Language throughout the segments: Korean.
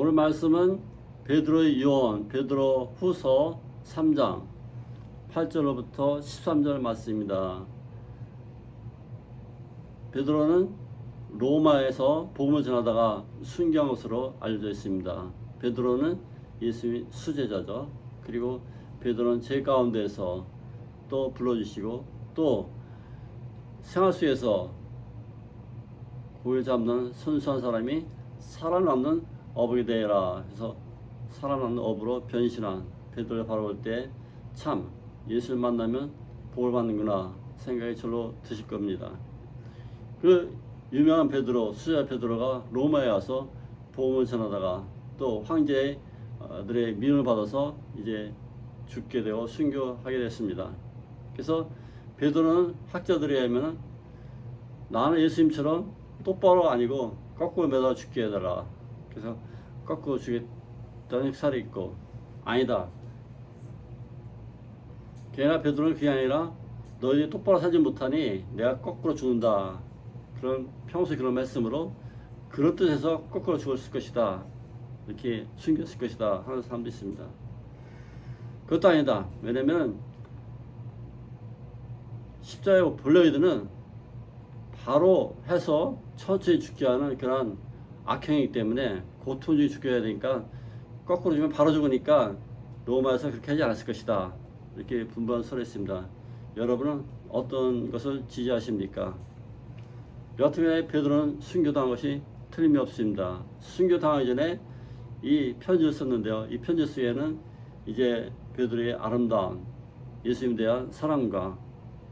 오늘 말씀은 베드로의 유언, 베드로 후서 3장 8절로부터 13절 말씀입니다. 베드로는 로마에서 복음을 전하다가 순교한 것으로 알려져 있습니다. 베드로는 예수님의 수제자죠. 그리고 베드로는 제 가운데에서 또 불러주시고 또 생활 속에서 고기를 잡는 선수한 사람이 살아남는 어부가 되라. 그래서 살아남는 어부로 변신한 베드로를 바라볼 때 참 예수를 만나면 복을 받는구나 생각이 절로 드실 겁니다. 그 유명한 베드로, 수자 베드로가 로마에 와서 복음을 전하다가 또 황제들의 미움을 받아서 이제 죽게 되고 순교하게 됐습니다. 그래서 베드로는 학자들에 의하면 나는 예수님처럼 똑바로 아니고 거꾸로 매달아 죽게 해달라. 그래서 거꾸로 죽겠다는 살이 있고 아니다. 걔가 베드로는 그게 아니라 너희들이 똑바로 살지 못하니 내가 거꾸로 죽는다. 그런 평소에 그런 말씀으로 그런 뜻에서 거꾸로 죽었을 것이다. 이렇게 숨겼을 것이다 하는 사람도 있습니다. 그것도 아니다. 왜냐면 십자가의 본래이들은 바로 해서 천천히 죽게 하는 그런 악행이기 때문에 고통적이 죽여야 되니까 거꾸로 죽으면 바로 죽으니까 로마에서 그렇게 하지 않았을 것이다. 이렇게 분분한 설했습니다. 여러분은 어떤 것을 지지하십니까? 여하튼 간에 베드로는 순교당한 것이 틀림이 없습니다. 순교당하기 전에 이 편지를 썼는데요. 이 편지 속에는 이제 베드로의 아름다운 예수님에 대한 사랑과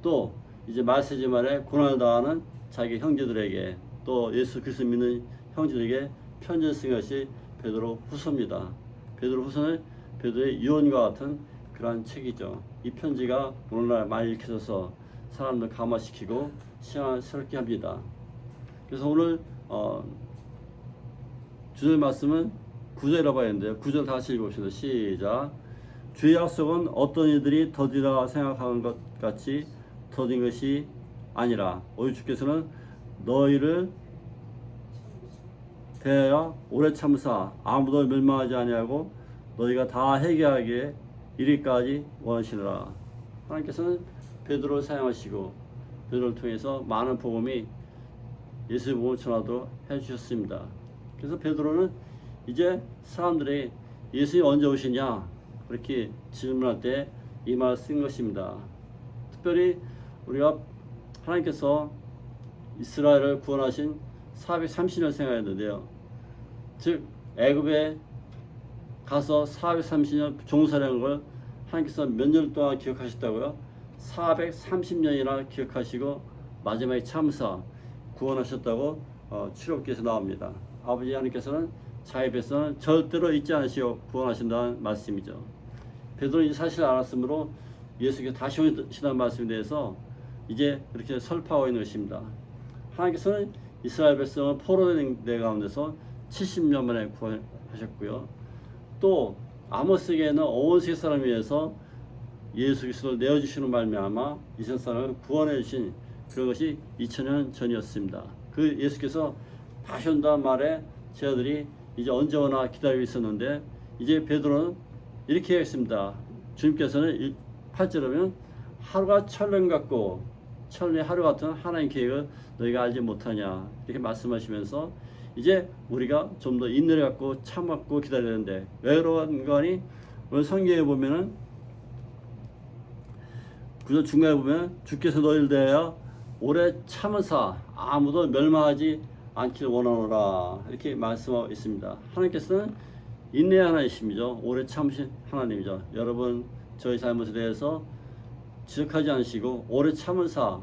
또 이제 말세지 말에 고난을 당하는 자기 형제들에게 또 예수 그리스도 믿는 형제들에게 편지를 쓴 것이 베드로 후서입니다. 베드로 후서는 베드로의 유언과 같은 그러한 책이죠. 이 편지가 오늘날 많이 읽혀져서 사람들 감화시키고 신앙을 새롭게 합니다. 그래서 오늘 주절 말씀은 9절이라고 봐야 하는데요. 9절 다시 읽어봅시다. 시작. 주의 약속은 어떤 이들이 더디라 생각하는 것 같이 더딘 것이 아니라 오직 주께서는 너희를 대하여 오래 참으사 아무도 멸망하지 아니하고 너희가 다 회개하기에 이리까지 원하시느라. 하나님께서는 베드로를 사용하시고 베드로를 통해서 많은 복음이 예수의 복음을 전하도록 해주셨습니다. 그래서 베드로는 이제 사람들이 예수님이 언제 오시냐 그렇게 질문할 때 이 말을 쓴 것입니다. 특별히 우리가 하나님께서 이스라엘을 구원하신 430년 생활했는데요. 즉 애굽에 가서 430년 종살이한 걸 하나님께서 몇 년 동안 기억하셨다고요? 430년이나 기억하시고 마지막에 참사 구원하셨다고 출애굽기에서 나옵니다. 아버지 하나님께서는 자기 백성은 절대로 잊지 않으시고 구원하신다는 말씀이죠. 베드로는 이 사실을 알았으므로 예수께서 다시 오신다는 말씀에 대해서 이제 그렇게 설파하고 있는 것입니다. 하나님께서는 이스라엘 백성을 포로된 데 가운데서 70년 만에 구원하셨고요. 또 아모스에게는 온 세계 사람을 위해서 예수 그리스도를 내어주시는 말미암아 이 세상 사람을 구원해 주신 그런 것이 2000년 전이었습니다. 그 예수께서 다시 온다는 말에 제자들이 이제 언제 오나 기다리고 있었는데 이제 베드로는 이렇게 했습니다. 주님께서는 8절에 보면 하루가 천년 같고 천년의 하루 같은 하나님 계획을 너희가 알지 못하냐 이렇게 말씀하시면서 이제 우리가 좀 더 인내를 갖고 참았고 기다려야 되는데 왜 그런 거니? 오늘 성경에 보면은 구절 중간에 보면 주께서 너희를 대하여 오래 참으사 아무도 멸망하지 않기를 원하노라 이렇게 말씀하고 있습니다. 하나님께서는 인내 하나님이시죠. 오래 참으신 하나님이죠. 여러분 저희 잘못에 대해서 지적하지 않으시고 오래 참으사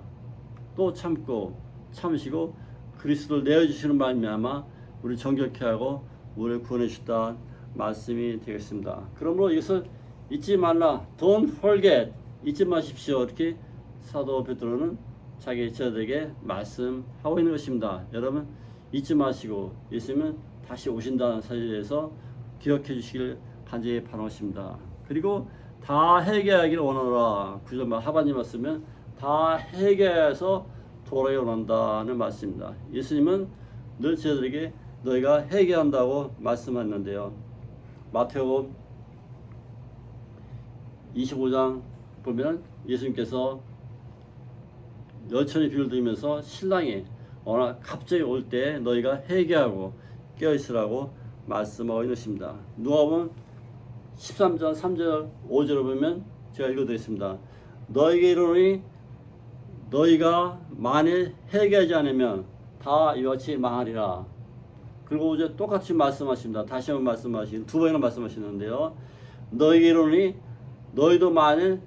또 참고 참으시고 그리스도를 내어주시는 말미암아 우리 정결케 하고 우리를 구원해 주셨다는 말씀이 되겠습니다. 그러므로 이것을 잊지 말라. Don't forget. 잊지 마십시오. 이렇게 사도 베드로는 자기 제자들에게 말씀하고 있는 것입니다. 여러분 잊지 마시고 예수님은 다시 오신다는 사실에 대해서 기억해 주시길 간절히 바라십니다. 그리고 다 회개하기를 원하노라. 9절 하반절 말씀은 다 회개해서 돌아오게 원한다는 말씀입니다. 예수님은 늘 제자들에게 너희가 회개한다고 말씀했는데요. 마태복음 25장 보면 예수님께서 여천의 비유를 들으면서 신랑이 어느 갑자기 올 때 너희가 회개하고 깨어있으라고 말씀하고 있습니다. 누가복음 13장 3절 5절을 보면 제가 읽어드리겠습니다. 너희에게 이르노니 너희가 만일 회개하지 않으면 다 이와 같이 망하리라. 그리고 이제 똑같이 말씀하십니다. 다시 한번 말씀하시는 두 번이나 말씀하시는데요. 너희에게 이르노니 너희도 만일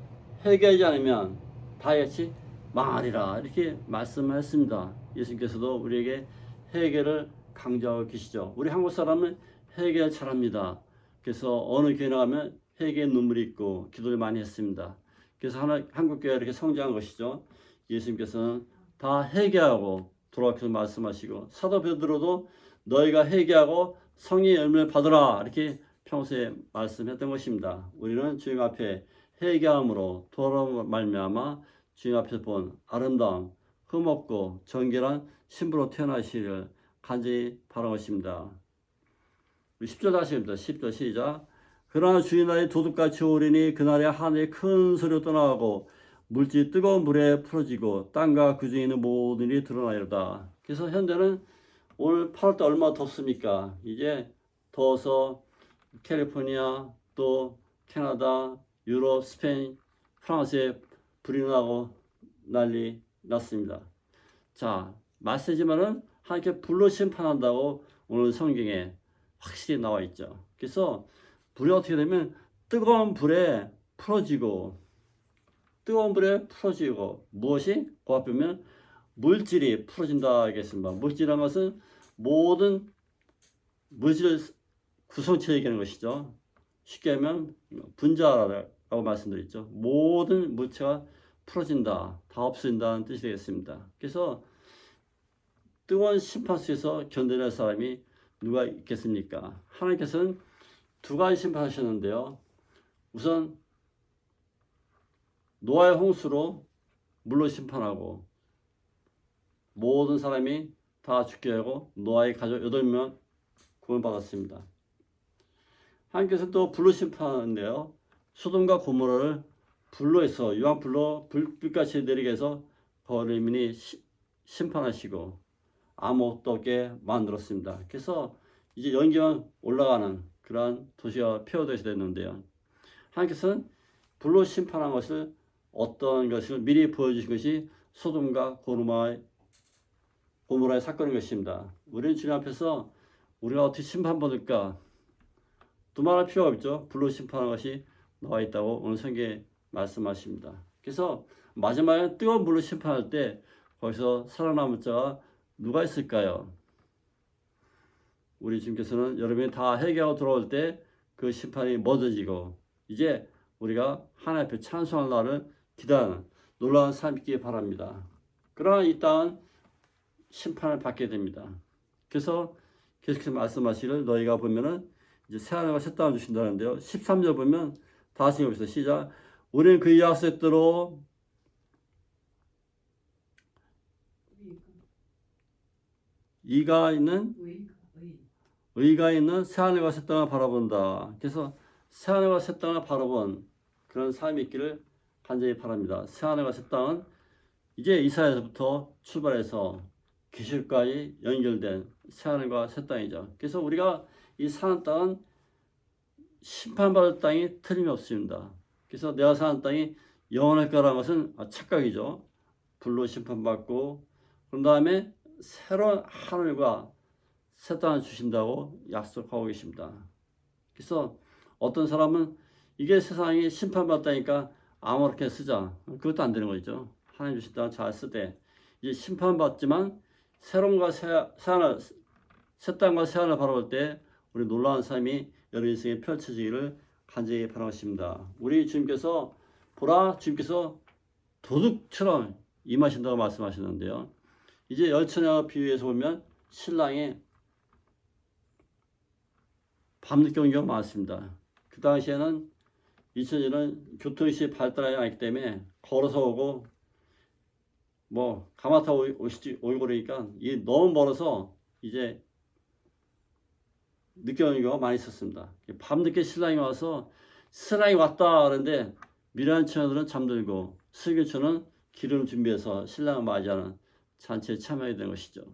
회개하지 않으면 다 같이 망하리라. 이렇게 말씀하셨습니다. 예수님께서도 우리에게 회개를 강조하고 계시죠. 우리 한국 사람은 회개를 잘합니다. 그래서 어느 교회 나가면 회개의 눈물이 있고 기도를 많이 했습니다. 그래서 한국교회가 이렇게 성장한 것이죠. 예수님께서는 다 회개하고 돌아와서 말씀하시고 사도 베드로도 너희가 회개하고 성령의 열매를 받으라 이렇게 평소에 말씀했던 것입니다. 우리는 주님 앞에 회개함으로 돌아옴으로 말미암아 주님 앞에서 본 아름다움, 흠없고 정결한 신부로 태어나시기를 간절히 바라는 것입니다. 10절 다시 합니다. 10절 시작. 그러나 주의 날이 도둑같이 오리니 그날에 하늘이 큰 소리로 떠나가고 물질이 뜨거운 불에 풀어지고 땅과 그 중에 있는 모든 일이 드러나리로다. 그래서 현재는 오늘 8월달 얼마나 덥습니까? 이제 더워서 캘리포니아 또 캐나다, 유럽, 스페인, 프랑스에 불이 나고 난리 났습니다. 자, 말세지만은 하나님께 불로 심판한다고 오늘 성경에 확실히 나와 있죠. 그래서 불이 어떻게 되면 뜨거운 불에 풀어지고 무엇이? 그 앞에 보면 물질이 풀어진다 하겠습니다. 물질이라는 것은 모든 물질을 구성체 얘기하는 것이죠. 쉽게 하면 분자라고 말씀드렸죠. 모든 물체가 풀어진다, 다 없어진다는 뜻이 되겠습니다. 그래서 뜨거운 심판 속에서 견뎌낼 사람이 누가 있겠습니까? 하나님께서는 두 가지 심판하셨는데요. 우선 노아의 홍수로 물로 심판하고 모든 사람이 다 죽게 하고 노아의 가족 8명 구원받았습니다. 하나님께서 또 불로 심판하는데요. 소돔과 고모라를 불로 해서 유황불로 불빛같이 내리게 해서 거리민이 심판하시고 아무것도 없게 만들었습니다. 그래서 이제 연기만 올라가는 그러한 도시가 폐허되게 됐는데요. 하나님께서는 불로 심판한 것을 어떤 것을 미리 보여주신 것이 소돔과 고모라의 사건인 것입니다. 우리는 주님 앞에서 우리가 어떻게 심판받을까? 두말할 필요가 없죠. 불로 심판한 것이 나와 있다고 오늘 성경에 말씀하십니다. 그래서 마지막에 뜨거운 불로 심판할 때 거기서 살아남은 자가 누가 있을까요? 우리 주님께서는 여러분이 다 회개하고 돌아올 때 그 심판이 멎어지고 이제 우리가 하나님 앞에 찬송할 날을 기다리는 놀라운 삶이 있기 바랍니다. 그러나 이 땅은 심판을 받게 됩니다. 그래서 계속해서 말씀하시기를 너희가 보면은 이제 새하늘과 새 땅을 주신다는데요. 13절 보면 다시 읽읍시다. 시작. 우리는 그 약속대로 의가 있는 새하늘과 새 땅을 바라본다. 그래서 새하늘과 새 땅을 바라본 그런 삶이 있기를 간절히 바랍니다. 새하늘과 새 땅은 이제 이스라엘에서부터 출발해서 계시록까지 연결된 새하늘과 새 땅이죠. 그래서 우리가 이 사는 땅은 심판받을 땅이 틀림없습니다. 그래서 내가 사는 땅이 영원할 거라는 것은 착각이죠. 불로 심판받고 그런 다음에 새로운 하늘과 새 땅을 주신다고 약속하고 계십니다. 그래서 어떤 사람은 이게 세상이 심판받다니까 아무렇게 쓰자. 그것도 안 되는 거죠. 하나님 주신 땅 잘 쓰되 이제 심판받지만 새로운과 새 땅과 새 하늘을 바라볼 때 우리 놀라운 삶이 여러분 인생에 펼쳐지기를 간절히 바라십니다. 우리 주님께서 보라 주님께서 도둑처럼 임하신다고 말씀하시는데요. 이제 열처녀 비유에서 보면 신랑이 밤늦게 온 경우가 많습니다. 그 당시에는 2000년은 교통시 발달하지 않기 때문에 걸어서 오고 가마 타고 오고 그러니까 이게 너무 멀어서 이제 느껴오는 경우가 많이 있었습니다. 밤늦게 신랑이 와서 신랑이 왔다 그러는데 미련한 처녀들은 잠들고 슬기초는 기름 준비해서 신랑을 맞이하는 잔치에 참여하게 되는 것이죠.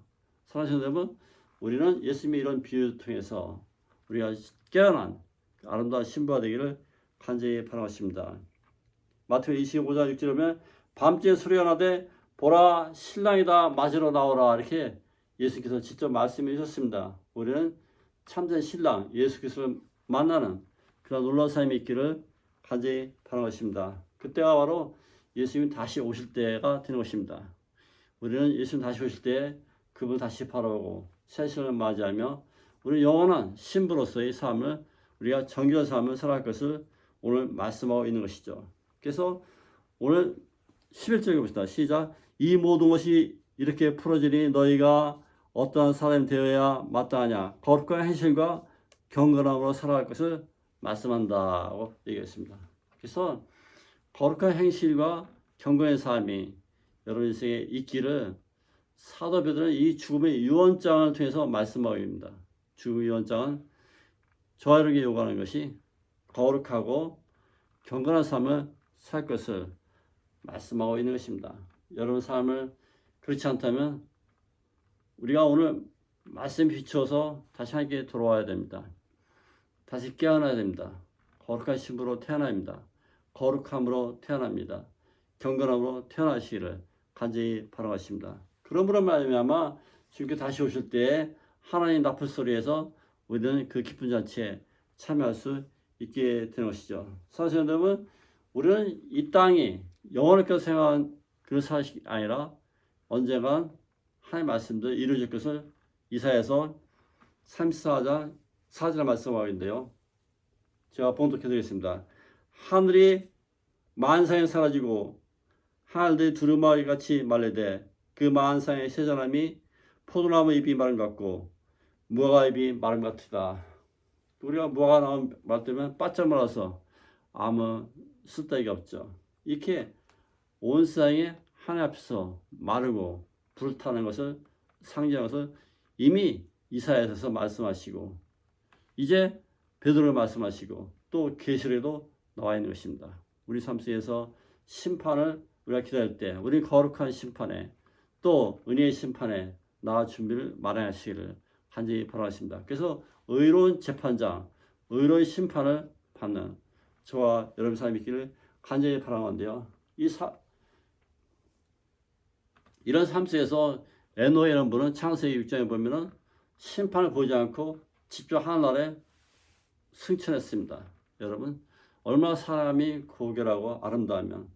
사랑하는 여러분, 우리는 예수님의 이런 비유를 통해서 우리가 깨어난 아름다운 신부가 되기를 간절히 바라겠습니다. 마태복음 25장 6절에 보면 밤중에 소리가 나되 보라 신랑이다 맞으러 나오라 이렇게 예수께서 직접 말씀해 주셨습니다. 우리는 참된 신랑 예수 그리스도를 만나는 그런 놀라운 삶이 있기를 간절히 바라겠습니다. 그때가 바로 예수님이 다시 오실 때가 되는 것입니다. 우리는 예수님 다시 오실 때 그분 다시 바라보고 새 신을 맞이하며 우리 영원한 신부로서의 삶을 우리가 정결한 삶을 살아갈 것을 오늘 말씀하고 있는 것이죠. 그래서 오늘 11절에 봅시다. 시작. 이 모든 것이 이렇게 풀어지니 너희가 어떠한 사람이 되어야 마땅하냐. 거룩한 행실과 경건함으로 살아갈 것을 말씀한다고 얘기했습니다. 그래서 거룩한 행실과 경건의 삶이 여러분 인생에 있기를 사도 베드로는 이 죽음의 유언장을 통해서 말씀하고 있습니다. 죽음의 유언장은 저와 여러분에게 요구하는 것이 거룩하고 경건한 삶을 살 것을 말씀하고 있는 것입니다. 여러분 삶을 그렇지 않다면 우리가 오늘 말씀에 비추어서 다시 하나님께 돌아와야 됩니다. 다시 깨어나야 됩니다. 거룩한 신부로 태어나야 합니다. 거룩함으로 태어납니다. 경건함으로 태어나시기를 간절히 바라겠습니다. 그러므로 말미암아 주님께 다시 오실 때 하나님 나팔 소리에서 우리는 그 기쁜 잔치에 참여할 수 있게 되는 것이죠. 사실 여러분, 우리는 이 땅이 영원하게 생각한 그런 사실이 아니라 언젠간 하나님의 말씀도 이루어질 것을 이사야서 34장 4절에 말씀하고 있는데요. 제가 봉독해 드리겠습니다. 하늘이 만상에 사라지고 하늘들이 두루마리 같이 말레되 그 만상의 세전함이 포도나무 잎이 마른 것 같고 무화과 잎이 마른 것 같으다. 우리가 무화과 나무 말 때면 바짝 말라서 아무 쓸데기가 없죠. 이렇게 온 세상에 하나님 앞에서 마르고 불타는 것을 상징하는 것을 이미 이사야에서 말씀하시고 이제 베드로를 말씀하시고 또 계시록에도 나와 있는 것입니다. 우리 삶 속에서 심판을 우리가 기다릴 때 우리 거룩한 심판에 또 은혜의 심판에 나아 준비를 마련하시기를 간절히 바라겠습니다. 그래서 의로운 재판장, 의로운 심판을 받는 저와 여러분 삶이 있기를 간절히 바라는데요. 이런 삶 속에서 에노이라는 분은 창세기 6장에 보면은 심판을 보지 않고 직접 하늘나라에 승천했습니다. 여러분, 얼마나 사람이 고결하고 아름다우면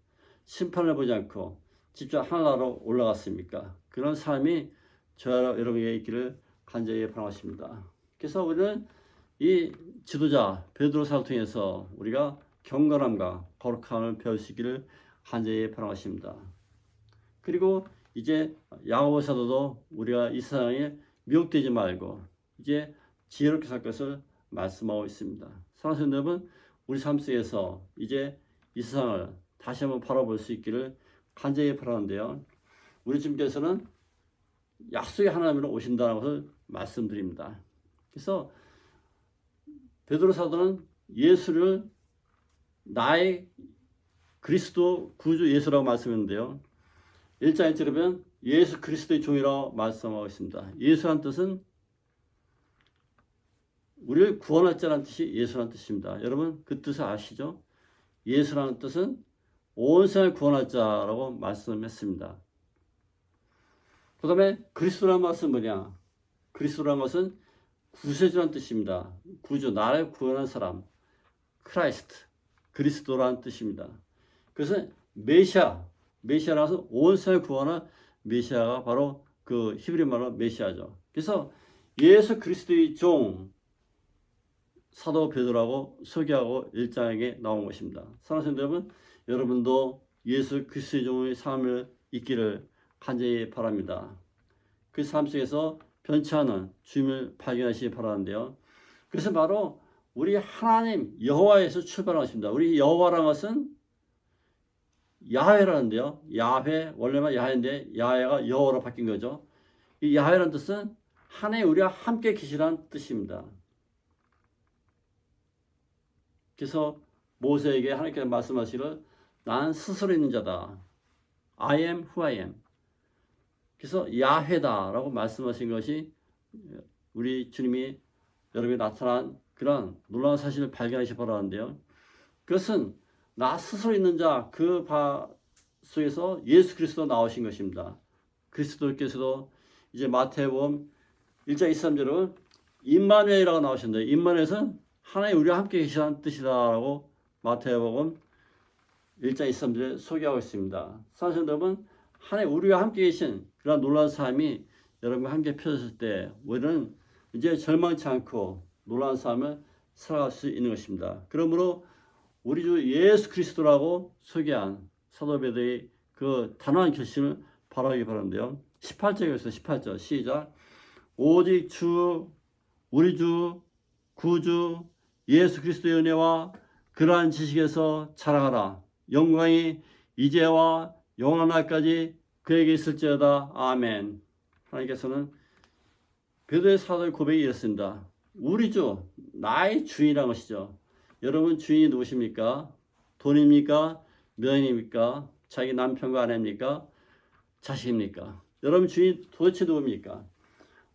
심판을 보지 않고 직접 하늘나라로 올라갔습니까? 그런 삶이 저와 여러분에게 있기를 간절히 바라겠습니다. 그래서 우리는 이 지도자 베드로사를 통해서 우리가 경건함과 거룩함을 배울 수 있기를 간절히 바라겠습니다. 그리고 이제 야고보 사도도 우리가 이 세상에 미혹되지 말고 이제 지혜롭게 살 것을 말씀하고 있습니다. 사랑하는 여러분, 우리 삶 속에서 이제 이 세상을 다시 한번 바라볼 수 있기를 간절히 바라는데요. 우리 주님께서는 약속의 하나님으로 오신다는 것을 말씀드립니다. 그래서 베드로 사도는 예수를 나의 그리스도 구주 예수라고 말씀했는데요. 1장 1절에 보면 예수 그리스도의 종이라고 말씀하고 있습니다. 예수란 뜻은 우리를 구원할 자라는 뜻이 예수라는 뜻입니다. 여러분 그 뜻을 아시죠? 예수라는 뜻은 온 세상을 구원할 자라고 말씀했습니다. 그 다음에 그리스도라는 것은 뭐냐? 그리스도라는 것은 구세주라는 뜻입니다. 구주, 나를 구원한 사람, 크라이스트, 그리스도라는 뜻입니다. 그래서 메시아라는 것은 온 세상을 구원한 메시아가 바로 그 히브리 말로 메시아죠. 그래서 예수 그리스도의 종 사도 베드로라고 소개하고 1장에 나온 것입니다. 사랑하는 여러분, 여러분도 예수 그리스도의 종의 삶을 있기를 간절히 바랍니다. 그 삶 속에서 변치 않은 주님을 발견하시기 바라는데요. 그래서 바로 우리 하나님 여호와에서 출발하십니다. 우리 여호와라는 것은 야훼라는데요. 야훼 원래만 야훼인데 야훼가 여호와로 바뀐 거죠. 이 야훼라는 뜻은 하나님 우리와 함께 계시라는 뜻입니다. 그래서 모세에게 하나님께서 말씀하시기를 나는 스스로 있는 자다. I am who I am. 그래서 야훼다라고 말씀하신 것이 우리 주님이 여러분이 나타난 그런 놀라운 사실을 발견하시 바라는데요. 그것은 나 스스로 있는 자 그 바 속에서 예수 그리스도 나오신 것입니다. 그리스도께서도 이제 마태복음 1장 23절은 임마누엘이라고 나오셨는데 임마누엘은 하나님 우리와 함께 계시다는 뜻이다라고 마태복음 1장 23절에 소개하고 있습니다. 사실 여러분 하나님 우리와 함께 계신 그런 놀라운 삶이 여러분과 함께 펴졌을 때 우리는 이제 절망치 않고 놀라운 삶을 살아갈 수 있는 것입니다. 그러므로 우리 주 예수 그리스도라고 소개한 사도 베드로의 그 단호한 결심을 바라기 바라는데요. 18절에서 18절 시작. 오직 주 우리 주 구주 예수 그리스도의 은혜와 그러한 지식에서 자라가라. 영광이 이제와 영원한 날까지 그에게 있을지어다. 아멘. 하나님께서는 베드로의 사도의 고백이 이렇습니다. 우리 주, 나의 주인이라는 것이죠. 여러분 주인이 누구십니까? 돈입니까? 명예입니까? 자기 남편과 아내입니까? 자식입니까? 여러분 주인이 도대체 누굽니까?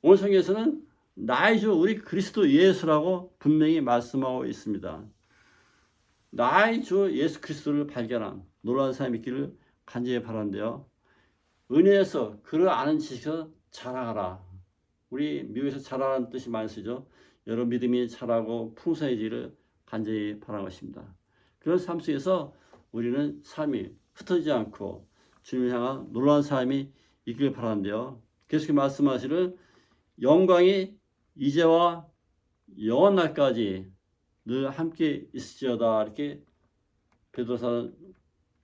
오늘 성경에서는 나의 주 우리 그리스도 예수라고 분명히 말씀하고 있습니다. 나의 주 예수 그리스도를 발견한 놀라운 삶이 있기를 간절히 바라는데요. 은혜에서 그를 아는 지식에서 자라가라. 우리 미국에서 자라라는 뜻이 많이 쓰죠. 여러분 믿음이 자라고 풍성해지기를 간절히 바라는 것입니다. 그런 삶 속에서 우리는 삶이 흩어지지 않고 주님을 향한 놀라운 삶이 있기를 바라는데요. 계속 말씀하시는 영광이 이제와 영원 날까지 늘 함께 있을지어다. 이렇게 베드로사는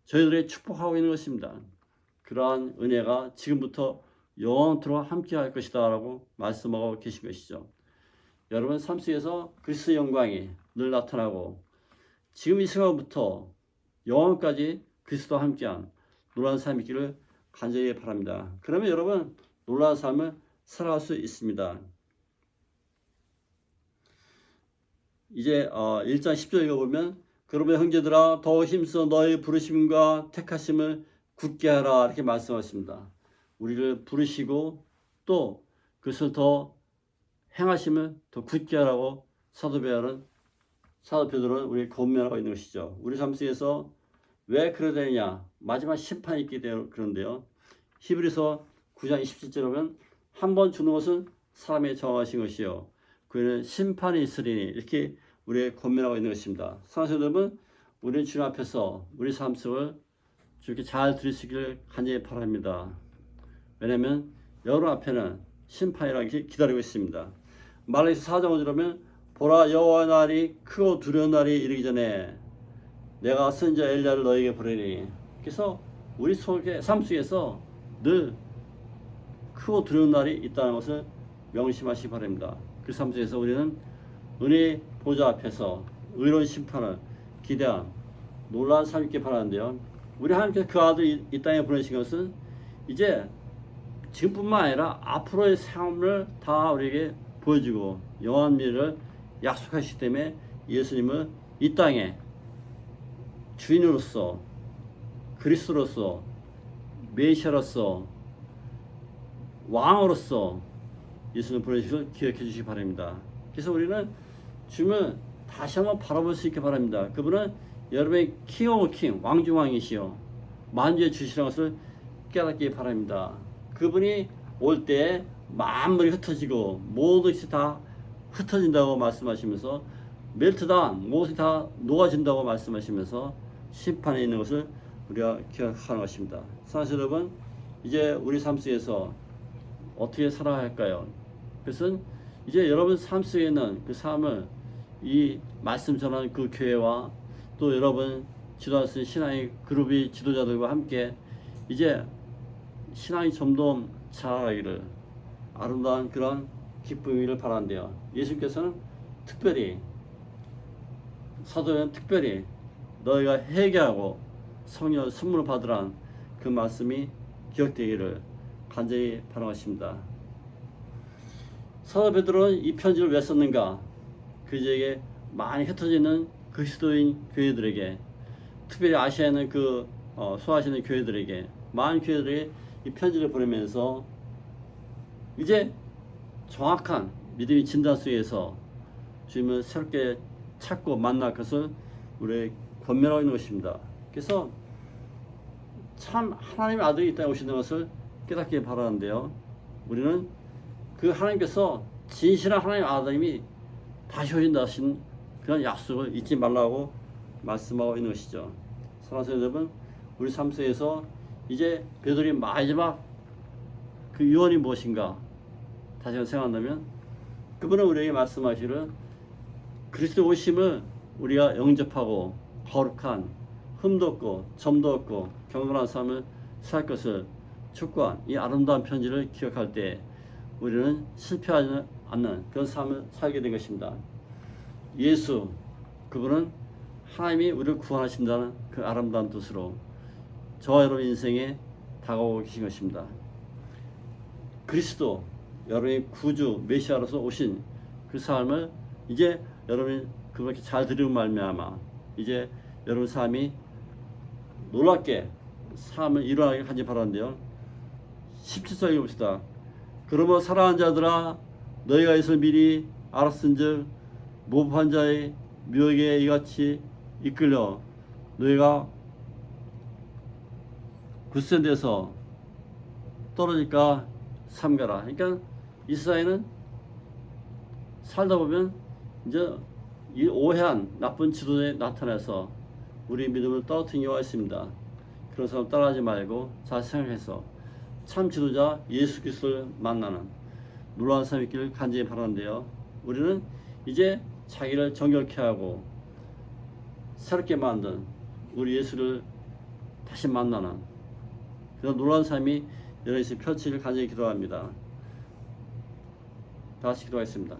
저희들의 축복하고 있는 것입니다. 그러한 은혜가 지금부터 영원토록 함께 할 것이다 라고 말씀하고 계신 것이죠. 여러분 삶 속에서 그리스도의 영광이 늘 나타나고 지금 이 순간부터 영원까지 그리스도와 함께한 놀라운 삶이 있기를 간절히 바랍니다. 그러면 여러분 놀라운 삶을 살아갈 수 있습니다. 이제 1장 10절 읽어보면 그러면 형제들아 더 힘써 너희 부르심과 택하심을 굳게 하라 이렇게 말씀하십니다. 우리를 부르시고 또 그것을 더 행하심을 더 굳게 하라고 사도 베드로는 우리 권면하고 있는 것이죠. 우리 삶 속에서 왜 그러야 되느냐? 마지막 심판이 있기 때문에 그런데요. 히브리서 9장 27절에 보면 한 번 주는 것은 사람의 정하신 것이요 그에는 심판이 있으리니 이렇게 우리의 권면하고 있는 것입니다. 사랑하는 여러분, 우리는 주님 앞에서 우리 삶 속을 주께 잘 들으시기를 간절히 바랍니다. 왜냐하면 여러분 앞에는 심판이라는 게 기다리고 있습니다. 말라기서 4장 5절에 보면 보라 여호와의 날이 크고 두려운 날이 이르기 전에 내가 선지자 엘리야를 너에게 보내리니. 그래서 우리 속의 삶 속에서 늘 크고 두려운 날이 있다는 것을 명심하시기 바랍니다. 그 삶 속에서 우리는 은혜 보좌 앞에서 의로운 심판을 기대한 놀라운 삶이 있길 바라는데요. 우리 하나님께서 그 아들 이 땅에 보내신 것은 이제 지금뿐만 아니라 앞으로의 삶을 다 우리에게 보여주고 영원한 미래를 약속하시기 때문에 예수님은 이 땅에 주인으로서 그리스도로서 메시아로서 왕으로서 예수님을 보내주셔서 기억해 주시기 바랍니다. 그래서 우리는 주님을 다시 한번 바라볼 수 있게 바랍니다. 그분은 여러분의 킹 오브 킹, 왕중왕이시여 만주의 주시라는 것을 깨닫기 바랍니다. 그분이 올 때 만물이 흩어지고 모든 것이 다 흩어진다고 말씀하시면서 멜트다운 모든 것이 다 녹아진다고 말씀하시면서 심판에 있는 것을 우리가 기억하는 것입니다. 사랑하는 여러분, 이제 우리 삶 속에서 어떻게 살아야 할까요? 그것은 이제 여러분 삶 속에 있는 그 삶을 이 말씀 전하는 그 교회와 또 여러분 지도할 수 있는 신앙의 그룹이 지도자들과 함께 이제 신앙이 점점 자라기를 아름다운 그런 기쁨이를 바라는데요. 예수님께서는 특별히 사도는 특별히 너희가 회개하고 성령 선물을 받으라는 그 말씀이 기억되기를 간절히 바라겠습니다. 사도 베드로는 이 편지를 왜 썼는가? 그에게 많이 흩어지는 그리스도인 교회들에게, 특별히 아시아에 있는 소아시아의 교회들에게, 많은 교회들에게 이 편지를 보내면서 이제 정확한 믿음의 진단 속에서 주님을 새롭게 찾고 만날 것을 우리에게 권면하고 있는 것입니다. 그래서 참 하나님의 아들이 이 땅에 오시는 것을 깨닫기 바라는데요. 우리는 그 하나님께서 진실한 하나님의 아들님이 다시 오신다 하신 그런 약속을 잊지 말라고 말씀하고 있는 것이죠. 사랑하는 여러분, 우리 삶 속에서 이제 베드로의 마지막 그 유언이 무엇인가 다시 한번 생각한다면, 그분은 우리에게 말씀하시는 그리스도 오심을 우리가 영접하고 거룩한 흠도 없고 점도 없고 경건한 삶을 살 것을 촉구한 이 아름다운 편지를 기억할 때 우리는 실패하지 않는 그런 삶을 살게 된 것입니다. 예수, 그분은 하나님이 우리를 구원하신다는 그 아름다운 뜻으로 저와 여러분 인생에 다가오고 계신 것입니다. 그리스도, 여러분의 구주 메시아로서 오신 그 삶을 이제 여러분이 그렇게 잘 들으면 말미암아 이제 여러분 삶이 놀랍게 삶을 일어나게 하지 바라는데요. 17절 읽어봅시다. 그러므로 사랑하는 자들아, 너희가 이것을 미리 알았은즉 모범한 자의 묘에게 이같이 이끌려 너희가 굳센 데서 떨어질까 삼가라. 그러니까 이 세상에는 살다 보면 이제 이 오해한 나쁜 지도자에 나타나서 우리 믿음을 떨어뜨린 경우가 있습니다. 그런 사람 따라하지 말고 잘 생각해서 참 지도자 예수 그리스도를 만나는 놀라운 삶이 있기를 간절히 바라는데요. 우리는 이제 자기를 정결케 하고 새롭게 만든 우리 예수를 다시 만나는 그런 놀라운 삶이 여러분이 펼치기를 간절히 기도합니다. 다 같이 기도하겠습니다.